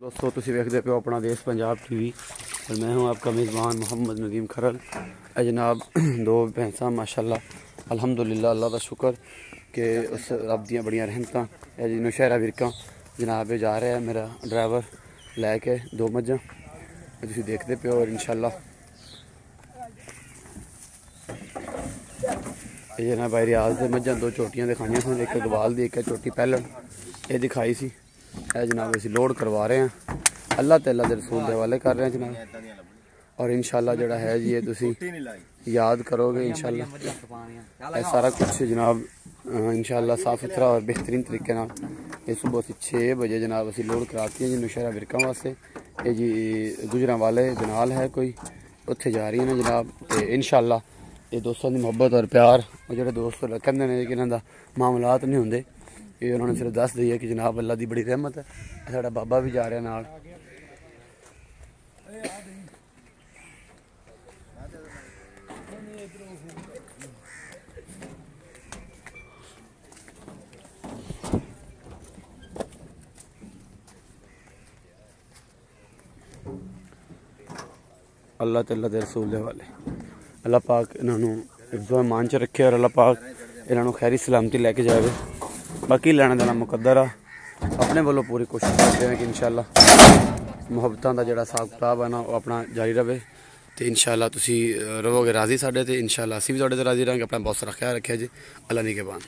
दोस्तों तुम वेखते पे हो अपना देश पंजाब टीवी और मैं हूं आपका मेज़बान मोहम्मद नदीम खरल। जनाब दो भैंसा माशाल्लाह अल्हम्दुलिल्लाह अल्लाह का शुक्र कि उस रब दियां बड़ियां रहमतां जी नौशहरा विरका जनाब जा रहा है मेरा ड्राइवर लैके दो मज्जां तुम देखते पे हो। और इंशाल्लाह ये ना भाई रियाज से मज्जां दो चोटियां दिखाइयां सन, एक गवाल दी एक चोटी पहले ये दिखाई सी। जनाब असी लोड करवा रहे हैं, अल्लाह तआला दे रसूल के हवाले कर रहे हैं जनाब। और इंशाल्लाह जड़ा है जी ये तुसी याद करोगे इंशाल्लाह सारा कुछ जनाब इंशाल्लाह साफ सुथरा और बेहतरीन तरीके नाल ये सुबह 6 बजे जनाब असी लोड कराती हैं जी नौशहरा विरका वास्ते। ये जी गुजरांवाले जनाल है कोई उत्थे जा रही है जनाब। तो इंशाल्लाह ये दोस्तों की मुहब्बत और प्यार और जो दोस्त कहते हैं कि इन्हों मामलात नहीं होंगे, ये उन्होंने सिर्फ दस दी है कि जनाब अल्लाह की बड़ी रहमत है। साड़ा बाबा भी जा रहा नाल। अल्लाह तआला दे रसूल दे हवाले अल्लाह पाक इन्होंने इज्जत मान च रखे और अल्लाह पाक इन्होंने खैरी सलामती लैके जाए। बाकी लैने देना मुकद्दर आ, अपने वालों पूरी कोशिश करते हैं कि इंशाल्लाह मुहब्बतां दा जिहड़ा हिसाब किताब है ना वो अपना जारी रहे। तो इंशाल्लाह तुसी रहोगे राजी साडे ते, इंशाल्लाह असीं भी तुहाडे ते राजी रहांगे। अपना बहुत सारा ख्याल रखिया जी। अल्लाह निगहबान।